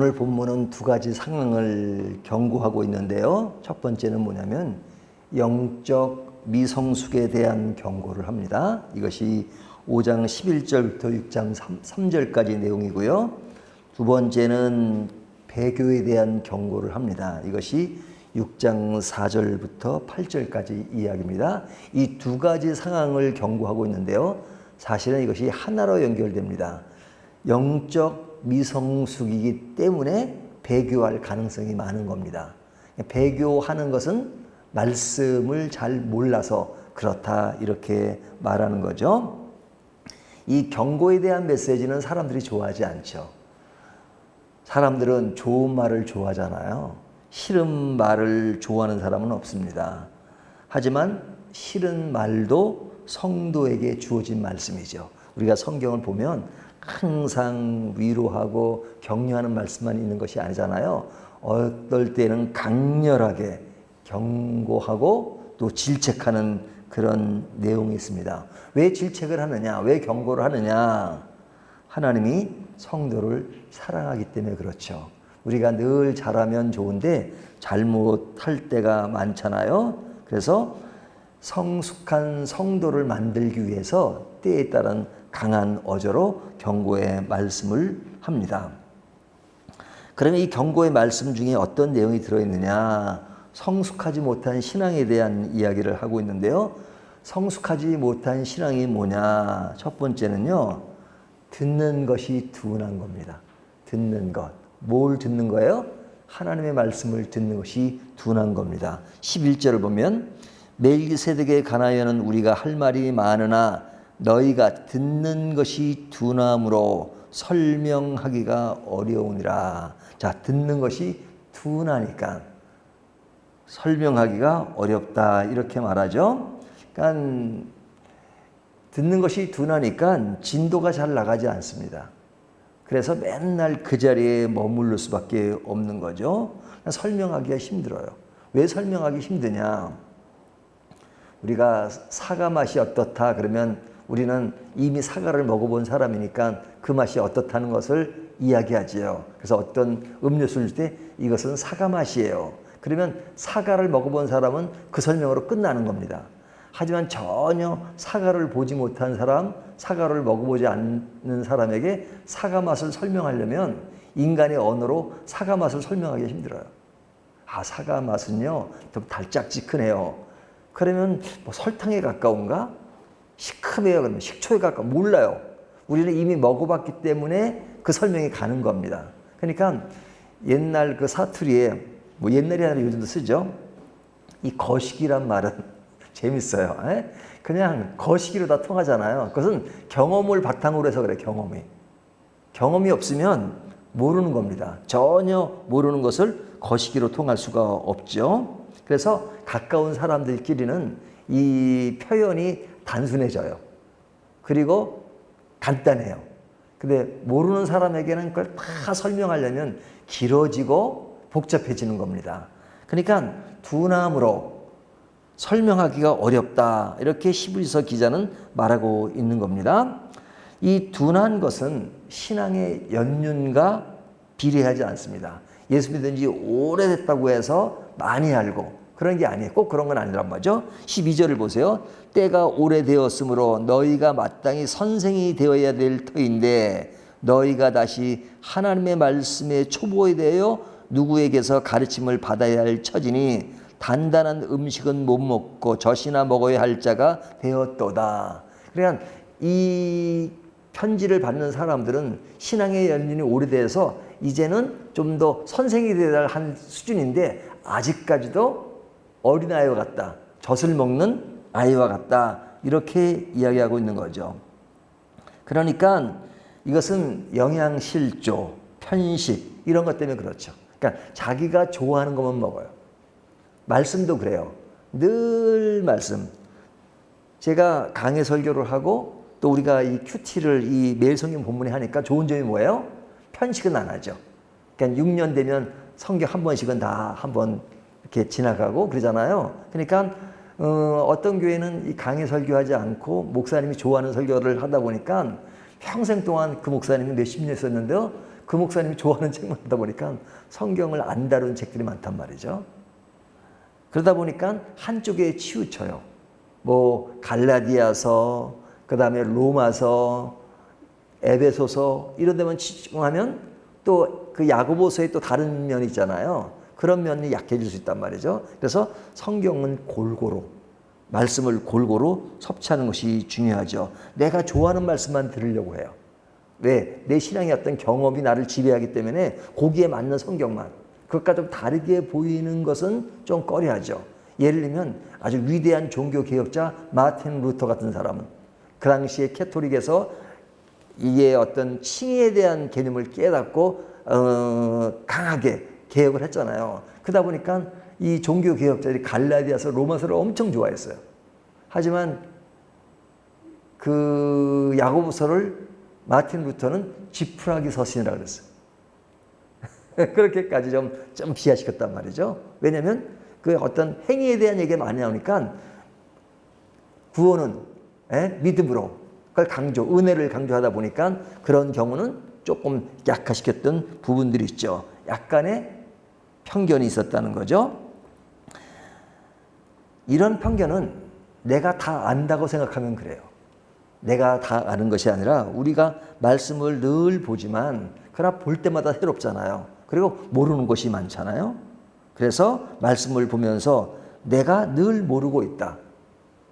오늘 본문은 두 가지 상황을 경고하고 있는데요. 첫 번째는 뭐냐면 영적 미성숙에 대한 경고를 합니다. 이것이 5장 11절부터 6장 3절까지 내용이고요. 두 번째는 배교에 대한 경고를 합니다. 이것이 6장 4절부터 8절까지 이야기입니다. 이 두 가지 상황을 경고하고 있는데요. 사실은 이것이 하나로 연결됩니다. 영적 미성숙이기 때문에 배교할 가능성이 많은 겁니다. 배교하는 것은 말씀을 잘 몰라서 그렇다 이렇게 말하는 거죠. 이 경고에 대한 메시지는 사람들이 좋아하지 않죠. 사람들은 좋은 말을 좋아하잖아요. 싫은 말을 좋아하는 사람은 없습니다. 하지만 싫은 말도 성도에게 주어진 말씀이죠. 우리가 성경을 보면 항상 위로하고 격려하는 말씀만 있는 것이 아니잖아요. 어떨 때는 강렬하게 경고하고 또 질책하는 그런 내용이 있습니다. 왜 질책을 하느냐? 왜 경고를 하느냐? 하나님이 성도를 사랑하기 때문에 그렇죠. 우리가 늘 잘하면 좋은데 잘못할 때가 많잖아요. 그래서 성숙한 성도를 만들기 위해서 때에 따른 강한 어조로 경고의 말씀을 합니다. 그러면 이 경고의 말씀 중에 어떤 내용이 들어있느냐? 성숙하지 못한 신앙에 대한 이야기를 하고 있는데요. 성숙하지 못한 신앙이 뭐냐? 첫 번째는요, 듣는 것이 둔한 겁니다. 듣는 것. 뭘 듣는 거예요? 하나님의 말씀을 듣는 것이 둔한 겁니다. 11절을 보면 멜기세덱에 관하여는 우리가 할 말이 많으나 너희가 듣는 것이 둔함으로 설명하기가 어려우니라. 자, 듣는 것이 둔하니까 설명하기가 어렵다 이렇게 말하죠. 그러니까 듣는 것이 둔하니까 진도가 잘 나가지 않습니다. 그래서 맨날 그 자리에 머무를 수밖에 없는 거죠. 설명하기가 힘들어요. 왜 설명하기 힘드냐? 우리가 사과 맛이 어떻다 그러면 우리는 이미 사과를 먹어본 사람이니까 그 맛이 어떻다는 것을 이야기하지요. 그래서 어떤 음료수를 줄 때 이것은 사과 맛이에요. 그러면 사과를 먹어본 사람은 그 설명으로 끝나는 겁니다. 하지만 전혀 사과를 보지 못한 사람, 사과를 먹어보지 않는 사람에게 사과 맛을 설명하려면 인간의 언어로 사과 맛을 설명하기 힘들어요. 아, 사과 맛은요, 좀 달짝지근해요. 그러면 뭐 설탕에 가까운가? 시큼해요. 그러면 식초에 가까워. 몰라요. 우리는 이미 먹어봤기 때문에 그 설명이 가는 겁니다. 그러니까 옛날 그 사투리에, 뭐 옛날이 아니라 요즘도 쓰죠. 이 거시기란 말은 재밌어요. 에? 그냥 거시기로 다 통하잖아요. 그것은 경험을 바탕으로 해서 그래, 경험이. 경험이 없으면 모르는 겁니다. 전혀 모르는 것을 거시기로 통할 수가 없죠. 그래서 가까운 사람들끼리는 이 표현이 단순해져요. 그리고 간단해요. 근데 모르는 사람에게는 그걸 다 설명하려면 길어지고 복잡해지는 겁니다. 그러니까 둔함으로 설명하기가 어렵다. 이렇게 히브리서 기자는 말하고 있는 겁니다. 이 둔한 것은 신앙의 연륜과 비례하지 않습니다. 예수 믿은 지 오래됐다고 해서 많이 알고 그런 게 아니에요. 꼭 그런 건 아니란 말이죠. 12절을 보세요. 때가 오래되었으므로 너희가 마땅히 선생이 되어야 될 터인데 너희가 다시 하나님의 말씀에 초보에 대하여 누구에게서 가르침을 받아야 할 처지니 단단한 음식은 못 먹고 젖이나 먹어야 할 자가 되었도다. 그러니까 이 편지를 받는 사람들은 신앙의 연륜이 오래돼서 이제는 좀 더 선생이 되어야 할 수준인데 아직까지도 어린아이와 같다. 젖을 먹는 아이와 같다. 이렇게 이야기하고 있는 거죠. 그러니까 이것은 영양실조, 편식 이런 것 때문에 그렇죠. 그러니까 자기가 좋아하는 것만 먹어요. 말씀도 그래요. 늘 말씀. 제가 강해 설교를 하고 또 우리가 이 큐티를 이 매일 성경 본문에 하니까 좋은 점이 뭐예요? 편식은 안 하죠. 그러니까 6년 되면 성경 한 번씩은 다 한 번 이렇게 지나가고 그러잖아요. 그러니까 어떤 교회는 이 강의 설교하지 않고 목사님이 좋아하는 설교를 하다 보니까 평생 동안 그 목사님이 몇십 년 있었는데요. 그 목사님이 좋아하는 책만 하다 보니까 성경을 안 다룬 책들이 많단 말이죠. 그러다 보니까 한쪽에 치우쳐요. 뭐 갈라디아서, 그 다음에 로마서, 에베소서 이런 데만 집중하면 또 그 야고보서에 또 다른 면이 있잖아요. 그런 면이 약해질 수 있단 말이죠. 그래서 성경은 골고루, 말씀을 골고루 섭취하는 것이 중요하죠. 내가 좋아하는 말씀만 들으려고 해요. 왜? 내 신앙의 어떤 경험이 나를 지배하기 때문에 거기에 맞는 성경만, 그것과 좀 다르게 보이는 것은 좀 꺼려하죠. 예를 들면 아주 위대한 종교 개혁자 마틴 루터 같은 사람은 그 당시에 캐토릭에서 이게 어떤 칭의에 대한 개념을 깨닫고 강하게 개혁을 했잖아요. 그러다 보니까 이 종교 개혁자들이 갈라디아서, 로마서를 엄청 좋아했어요. 하지만 그 야고보서를 마틴 루터는 지푸라기 서신이라고 그랬어요. 그렇게까지 좀 비하시켰단 말이죠. 왜냐하면 그 어떤 행위에 대한 얘기가 많이 나오니까 구원은 믿음으로 그걸 은혜를 강조하다 보니까 그런 경우는 조금 약화시켰던 부분들이 있죠. 약간의 편견이 있었다는 거죠. 이런 편견은 내가 다 안다고 생각하면 그래요. 내가 다 아는 것이 아니라 우리가 말씀을 늘 보지만 그러나 볼 때마다 새롭잖아요. 그리고 모르는 것이 많잖아요. 그래서 말씀을 보면서 내가 늘 모르고 있다.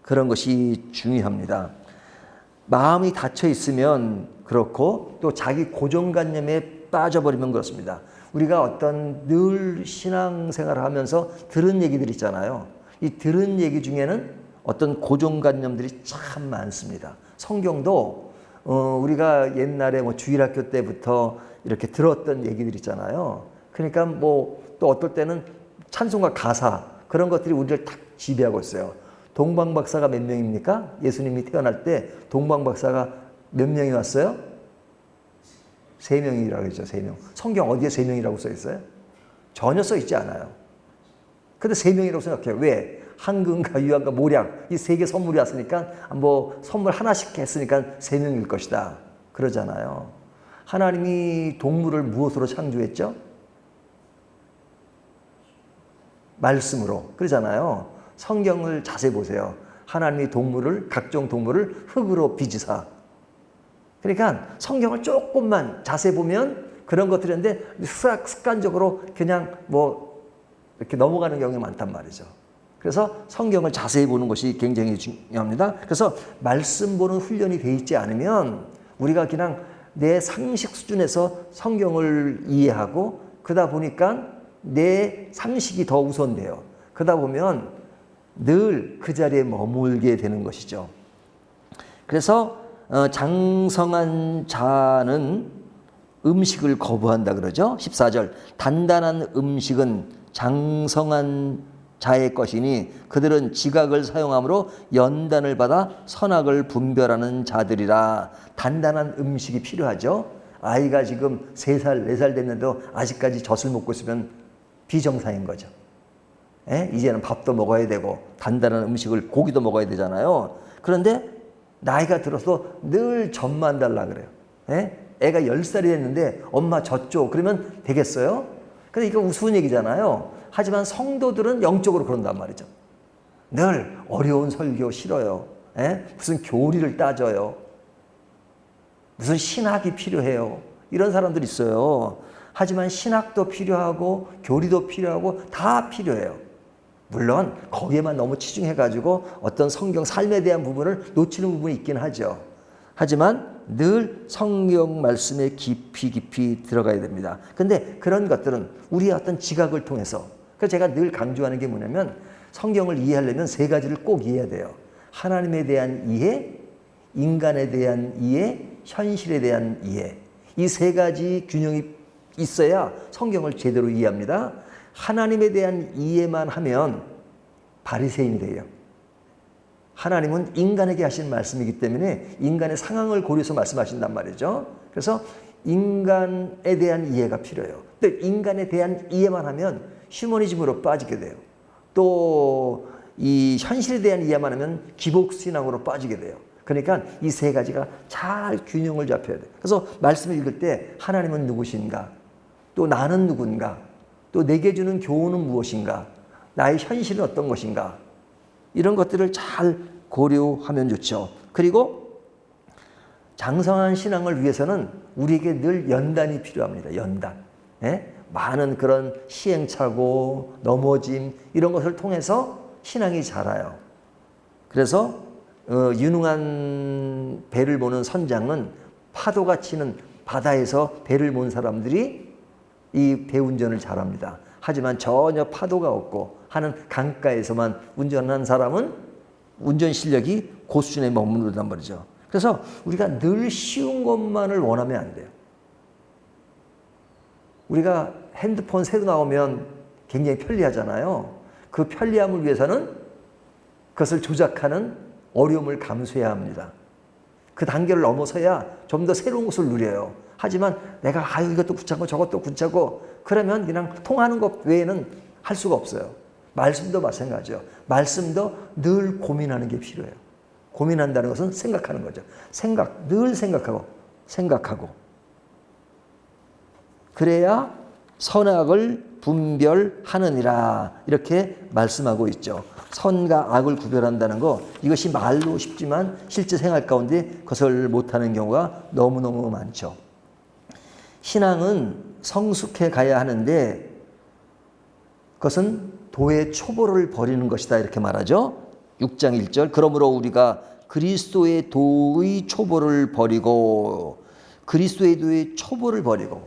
그런 것이 중요합니다. 마음이 닫혀 있으면 그렇고 또 자기 고정관념에 빠져버리면 그렇습니다. 우리가 어떤 늘 신앙생활을 하면서 들은 얘기들 있잖아요. 이 들은 얘기 중에는 어떤 고정관념들이 참 많습니다. 성경도 우리가 옛날에 뭐 주일학교 때부터 이렇게 들었던 얘기들 있잖아요. 그러니까 뭐 또 어떨 때는 찬송가 가사 그런 것들이 우리를 딱 지배하고 있어요. 동방박사가 몇 명입니까? 예수님이 태어날 때 동방박사가 몇 명이 왔어요? 3명이라고 했죠. 3명. 성경 어디에 3명이라고 써 있어요? 전혀 써 있지 않아요. 근데 3명이라고 생각해요. 왜? 한금과 유황과 모략 이 3개 선물이 왔으니까 뭐 선물 하나씩 했으니까 3명일 것이다. 그러잖아요. 하나님이 동물을 무엇으로 창조했죠? 말씀으로. 그러잖아요. 성경을 자세히 보세요. 하나님이 각종 동물을 흙으로 빚으사. 그러니까 성경을 조금만 자세히 보면 그런 것들인데 습관적으로 그냥 뭐 이렇게 넘어가는 경우가 많단 말이죠. 그래서 성경을 자세히 보는 것이 굉장히 중요합니다. 그래서 말씀 보는 훈련이 돼 있지 않으면 우리가 그냥 내 상식 수준에서 성경을 이해하고 그러다 보니까 내 상식이 더 우선돼요. 그러다 보면 늘 그 자리에 머물게 되는 것이죠. 그래서 장성한 자는 음식을 거부한다 그러죠. 14절 단단한 음식은 장성한 자의 것이니 그들은 지각을 사용함으로 연단을 받아 선악을 분별하는 자들이라. 단단한 음식이 필요하죠. 아이가 지금 3살, 4살 됐는데도 아직까지 젖을 먹고 있으면 비정상인 거죠. 이제는 밥도 먹어야 되고 단단한 음식을 고기도 먹어야 되잖아요. 그런데 나이가 들어서 늘 젖만 달라 그래요. 애가 10살이 됐는데 엄마 젖 줘. 그러면 되겠어요? 근데 이거 우스운 얘기잖아요. 하지만 성도들은 영적으로 그런단 말이죠. 늘 어려운 설교 싫어요. 무슨 교리를 따져요. 무슨 신학이 필요해요. 이런 사람들이 있어요. 하지만 신학도 필요하고 교리도 필요하고 다 필요해요. 물론 거기에만 너무 치중해가지고 어떤 성경 삶에 대한 부분을 놓치는 부분이 있긴 하죠. 하지만 늘 성경 말씀에 깊이 들어가야 됩니다. 근데 그런 것들은 우리의 어떤 지각을 통해서, 그래서 제가 늘 강조하는 게 뭐냐면 성경을 이해하려면 3가지를 꼭 이해해야 돼요. 하나님에 대한 이해, 인간에 대한 이해, 현실에 대한 이해. 이 3가지 균형이 있어야 성경을 제대로 이해합니다. 하나님에 대한 이해만 하면 바리새인이 돼요. 하나님은 인간에게 하신 말씀이기 때문에 인간의 상황을 고려해서 말씀하신단 말이죠. 그래서 인간에 대한 이해가 필요해요. 또 인간에 대한 이해만 하면 휴머니즘으로 빠지게 돼요. 또 이 현실에 대한 이해만 하면 기복신앙으로 빠지게 돼요. 그러니까 이 세 가지가 잘 균형을 잡혀야 돼요. 그래서 말씀을 읽을 때 하나님은 누구신가? 또 나는 누군가? 또 내게 주는 교훈은 무엇인가? 나의 현실은 어떤 것인가? 이런 것들을 잘 고려하면 좋죠. 그리고 장성한 신앙을 위해서는 우리에게 늘 연단이 필요합니다. 연단. 예? 많은 그런 시행착오, 넘어짐 이런 것을 통해서 신앙이 자라요. 그래서 유능한 배를 보는 선장은 파도가 치는 바다에서 배를 본 사람들이 이 배 운전을 잘합니다. 하지만 전혀 파도가 없고 하는 강가에서만 운전한 사람은 운전 실력이 고수준에 머무르단 말이죠. 그래서 우리가 늘 쉬운 것만을 원하면 안 돼요. 우리가 핸드폰 새로 나오면 굉장히 편리하잖아요. 그 편리함을 위해서는 그것을 조작하는 어려움을 감수해야 합니다. 그 단계를 넘어서야 좀 더 새로운 것을 누려요. 하지만 내가 이것도 귀찮고 저것도 귀찮고 그러면 그냥 통하는 것 외에는 할 수가 없어요. 말씀도 마찬가지죠. 말씀도 늘 고민하는 게 필요해요. 고민한다는 것은 생각하는 거죠. 늘 생각하고. 그래야 선악을 분별하느니라 이렇게 말씀하고 있죠. 선과 악을 구별한다는 거 이것이 말로 쉽지만 실제 생활 가운데 그것을 못하는 경우가 너무너무 많죠. 신앙은 성숙해 가야 하는데 그것은 도의 초보를 버리는 것이다 이렇게 말하죠. 6장 1절 그러므로 우리가 그리스도의 도의 초보를 버리고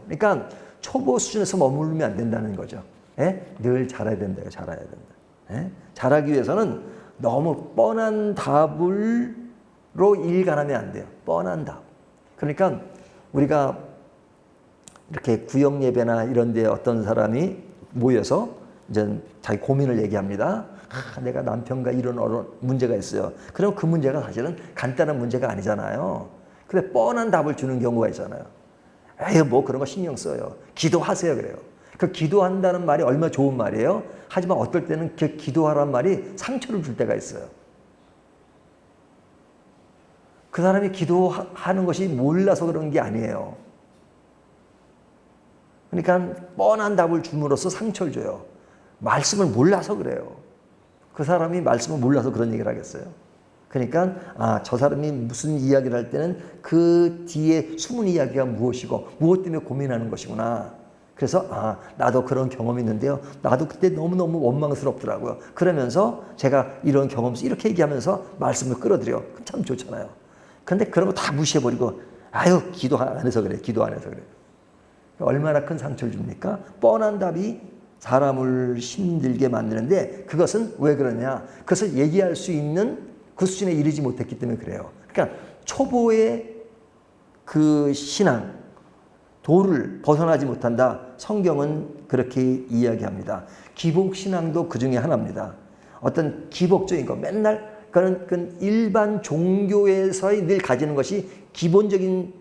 그러니까 초보 수준에서 머무르면 안 된다는 거죠. 예? 늘 잘해야 된다. 예? 잘하기 위해서는 너무 뻔한 답으로 일관하면 안 돼요. 뻔한 답. 그러니까 우리가 이렇게 구역 예배나 이런 데 어떤 사람이 모여서 이제 자기 고민을 얘기합니다. 내가 남편과 이런 문제가 있어요. 그럼 그 문제가 사실은 간단한 문제가 아니잖아요. 근데 뻔한 답을 주는 경우가 있잖아요. 뭐 그런 거 신경 써요. 기도하세요 그래요. 그 기도한다는 말이 얼마나 좋은 말이에요. 하지만 어떨 때는 그 기도하라는 말이 상처를 줄 때가 있어요. 그 사람이 기도하는 것이 몰라서 그런 게 아니에요. 그러니까 뻔한 답을 줌으로써 상처를 줘요. 말씀을 몰라서 그래요. 그 사람이 말씀을 몰라서 그런 얘기를 하겠어요. 그러니까 저 사람이 무슨 이야기를 할 때는 그 뒤에 숨은 이야기가 무엇이고 무엇 때문에 고민하는 것이구나. 그래서 나도 그런 경험이 있는데요. 나도 그때 너무너무 원망스럽더라고요. 그러면서 제가 이런 경험 이렇게 얘기하면서 말씀을 끌어들여. 참 좋잖아요. 그런데 그런 거 다 무시해버리고 기도 안 해서 그래. 얼마나 큰 상처를 줍니까? 뻔한 답이 사람을 힘들게 만드는데 그것은 왜 그러냐? 그것을 얘기할 수 있는 그 수준에 이르지 못했기 때문에 그래요. 그러니까 초보의 그 신앙, 도를 벗어나지 못한다. 성경은 그렇게 이야기합니다. 기복신앙도 그 중에 하나입니다. 어떤 기복적인 거 맨날 그런 일반 종교에서의 늘 가지는 것이 기본적인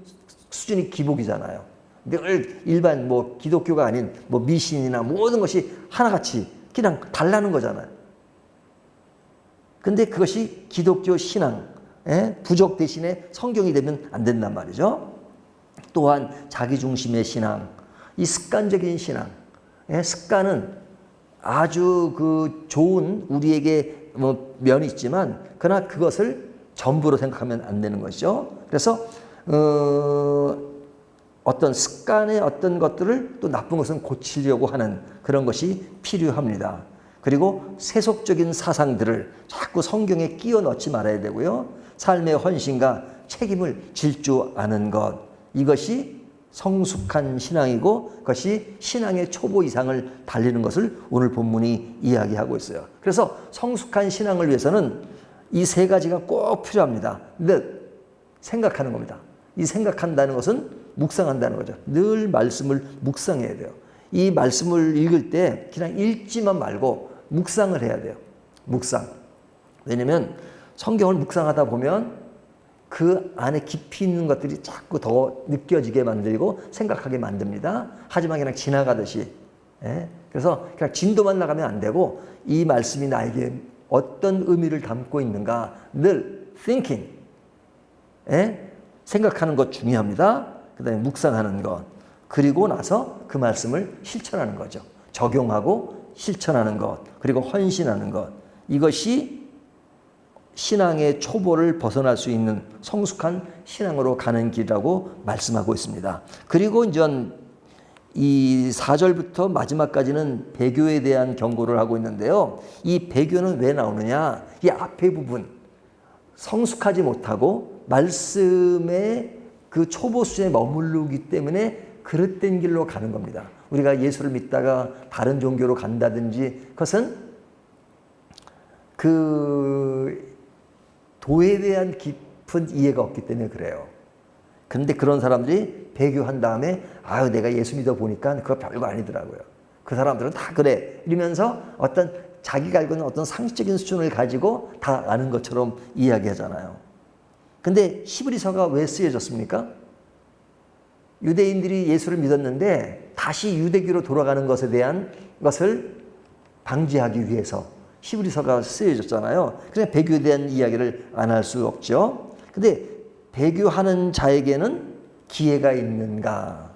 수준이 기복이잖아요. 늘 일반 기독교가 아닌 미신이나 모든 것이 하나같이 그냥 달라는 거잖아요. 근데 그것이 기독교 신앙의 부족 대신에 성경이 되면 안 된단 말이죠. 또한 자기중심의 신앙, 이 습관적인 신앙, 습관은 아주 그 좋은 우리에게 면이 있지만 그러나 그것을 전부로 생각하면 안 되는 것이죠. 그래서 어떤 습관의 어떤 것들을 또 나쁜 것은 고치려고 하는 그런 것이 필요합니다. 그리고 세속적인 사상들을 자꾸 성경에 끼워 넣지 말아야 되고요. 삶의 헌신과 책임을 질 줄 아는 것, 이것이 성숙한 신앙이고 그것이 신앙의 초보 이상을 달리는 것을 오늘 본문이 이야기하고 있어요. 그래서 성숙한 신앙을 위해서는 이 세 가지가 꼭 필요합니다. 근데 생각하는 겁니다. 이 생각한다는 것은 묵상한다는 거죠. 늘 말씀을 묵상해야 돼요. 이 말씀을 읽을 때 그냥 읽지만 말고 묵상을 해야 돼요. 묵상. 왜냐하면 성경을 묵상하다 보면 그 안에 깊이 있는 것들이 자꾸 더 느껴지게 만들고 생각하게 만듭니다. 하지만 그냥 지나가듯이. 그래서 그냥 진도만 나가면 안 되고 이 말씀이 나에게 어떤 의미를 담고 있는가 늘 thinking, 생각하는 것 중요합니다. 그 다음에 묵상하는 것. 그리고 나서 그 말씀을 실천하는 거죠. 적용하고 실천하는 것. 그리고 헌신하는 것. 이것이 신앙의 초보를 벗어날 수 있는 성숙한 신앙으로 가는 길이라고 말씀하고 있습니다. 그리고 이제 이 4절부터 마지막까지는 배교에 대한 경고를 하고 있는데요. 이 배교는 왜 나오느냐? 이 앞에 부분, 성숙하지 못하고 말씀의 그 초보 수준에 머무르기 때문에 그릇된 길로 가는 겁니다. 우리가 예수를 믿다가 다른 종교로 간다든지 그것은 그 도에 대한 깊은 이해가 없기 때문에 그래요. 그런데 그런 사람들이 배교한 다음에 아유 내가 예수 믿어 보니까 그거 별거 아니더라고요. 그 사람들은 다 그래 이러면서 어떤 자기가 알고 있는 어떤 상식적인 수준을 가지고 다 아는 것처럼 이야기하잖아요. 근데 히브리서가 왜 쓰여졌습니까? 유대인들이 예수를 믿었는데 다시 유대교로 돌아가는 것에 대한 것을 방지하기 위해서 히브리서가 쓰여졌잖아요. 그래서 배교에 대한 이야기를 안 할 수 없죠. 근데 배교하는 자에게는 기회가 있는가?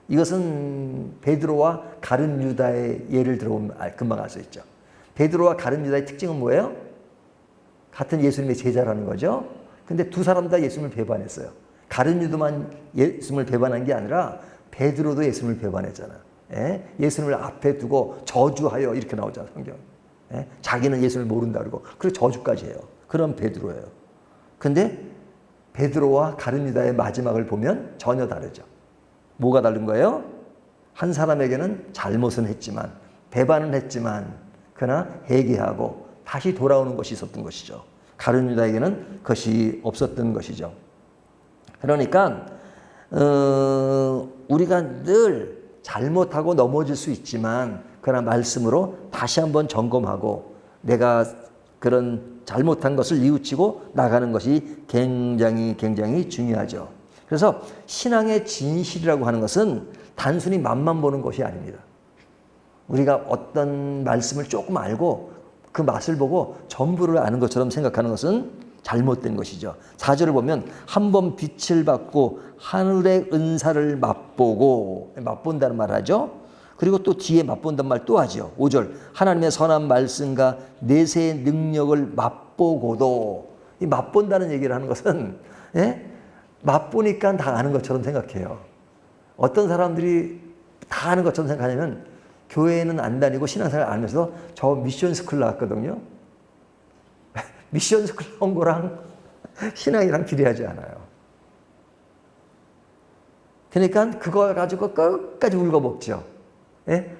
이것은 베드로와 가룟 유다의 예를 들어보면 금방 알 수 있죠. 베드로와 가룟 유다의 특징은 뭐예요? 같은 예수님의 제자라는 거죠. 근데 두 사람 다 예수님을 배반했어요. 가룟 유다만 예수님을 배반한 게 아니라 베드로도 예수님을 배반했잖아요. 예수님을 앞에 두고 저주하여 이렇게 나오잖아요. 성경. 자기는 예수를 모른다 그러고 그리고 저주까지 해요. 그런 베드로예요. 근데 베드로와 가룟 유다의 마지막을 보면 전혀 다르죠. 뭐가 다른 거예요? 한 사람에게는 잘못은 했지만 배반은 했지만 그러나 회개하고 다시 돌아오는 것이 있었던 것이죠. 가룟 유다에게는 그것이 없었던 것이죠. 그러니까 우리가 늘 잘못하고 넘어질 수 있지만 그러나 말씀으로 다시 한번 점검하고 내가 그런 잘못한 것을 뉘우치고 나가는 것이 굉장히 중요하죠. 그래서 신앙의 진실이라고 하는 것은 단순히 맛만 보는 것이 아닙니다. 우리가 어떤 말씀을 조금 알고 그 맛을 보고 전부를 아는 것처럼 생각하는 것은 잘못된 것이죠. 4절을 보면 한 번 빛을 받고 하늘의 은사를 맛보고 맛본다는 말을 하죠. 그리고 또 뒤에 맛본다는 말 또 하죠. 5절 하나님의 선한 말씀과 내세의 능력을 맛보고도 이 맛본다는 얘기를 하는 것은 맛보니까 다 아는 것처럼 생각해요. 어떤 사람들이 다 아는 것처럼 생각하냐면 교회는 안 다니고 신앙생활 안 하면서 저 미션 스쿨 나왔거든요. 미션 스쿨 나온 거랑 신앙이랑 비례하지 않아요. 그러니까 그거 가지고 끝까지 울고먹죠.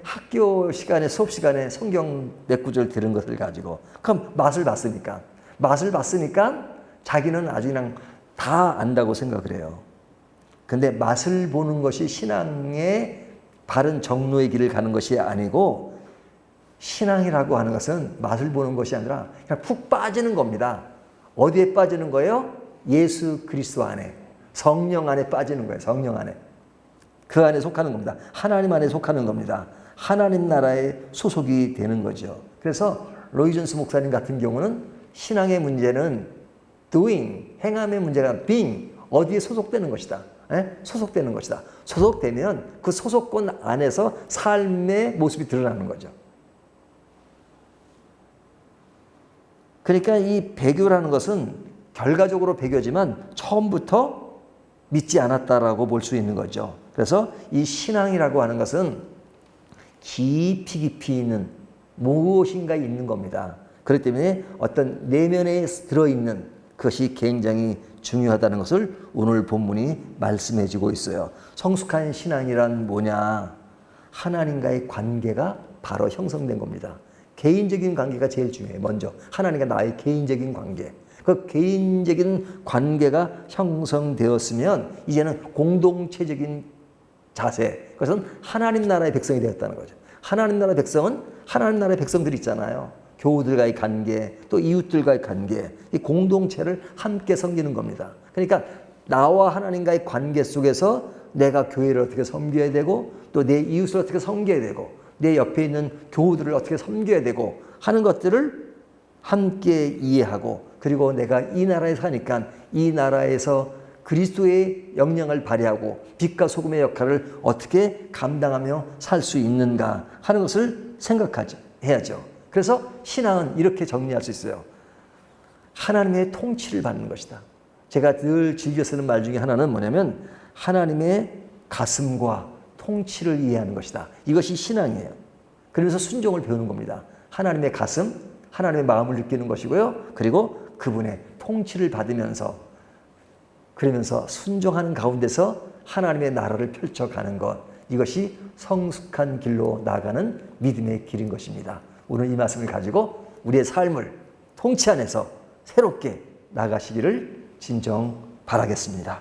학교 시간에 수업 시간에 성경 몇 구절 들은 것을 가지고 그럼 맛을 봤으니까 자기는 아주 그냥 다 안다고 생각을 해요. 근데 맛을 보는 것이 신앙의 바른 정로의 길을 가는 것이 아니고 신앙이라고 하는 것은 맛을 보는 것이 아니라 그냥 푹 빠지는 겁니다. 어디에 빠지는 거예요? 예수 그리스도 안에 성령 안에 빠지는 거예요. 성령 안에. 그 안에 속하는 겁니다. 하나님 안에 속하는 겁니다. 하나님 나라에 소속이 되는 거죠. 그래서 로이 존스 목사님 같은 경우는 신앙의 문제는 doing, 행함의 문제가 being, 어디에 소속되는 것이다. 소속되는 것이다. 소속되면 그 소속권 안에서 삶의 모습이 드러나는 거죠. 그러니까 이 배교라는 것은 결과적으로 배교지만 처음부터 믿지 않았다라고 볼 수 있는 거죠. 그래서 이 신앙이라고 하는 것은 깊이 있는 무엇인가 있는 겁니다. 그렇기 때문에 어떤 내면에 들어있는 그것이 굉장히 중요하다는 것을 오늘 본문이 말씀해 주고 있어요. 성숙한 신앙이란 뭐냐? 하나님과의 관계가 바로 형성된 겁니다. 개인적인 관계가 제일 중요해요. 먼저 하나님과 나의 개인적인 관계. 그 개인적인 관계가 형성되었으면 이제는 공동체적인 자세. 그것은 하나님 나라의 백성이 되었다는 거죠. 하나님 나라의 백성은 하나님 나라의 백성들이 있잖아요. 교우들과의 관계, 또 이웃들과의 관계, 이 공동체를 함께 섬기는 겁니다. 그러니까 나와 하나님과의 관계 속에서 내가 교회를 어떻게 섬겨야 되고 또 내 이웃을 어떻게 섬겨야 되고 내 옆에 있는 교우들을 어떻게 섬겨야 되고 하는 것들을 함께 이해하고 그리고 내가 이 나라에 사니까 이 나라에서 그리스도의 영향을 발휘하고 빛과 소금의 역할을 어떻게 감당하며 살 수 있는가 하는 것을 해야죠. 그래서 신앙은 이렇게 정리할 수 있어요. 하나님의 통치를 받는 것이다. 제가 늘 즐겨 쓰는 말 중에 하나는 뭐냐면 하나님의 가슴과 통치를 이해하는 것이다. 이것이 신앙이에요. 그러면서 순종을 배우는 겁니다. 하나님의 가슴, 하나님의 마음을 느끼는 것이고요. 그리고 그분의 통치를 받으면서 그러면서 순종하는 가운데서 하나님의 나라를 펼쳐가는 것. 이것이 성숙한 길로 나아가는 믿음의 길인 것입니다. 오늘 이 말씀을 가지고 우리의 삶을 통치 안에서 새롭게 나가시기를 진정 바라겠습니다.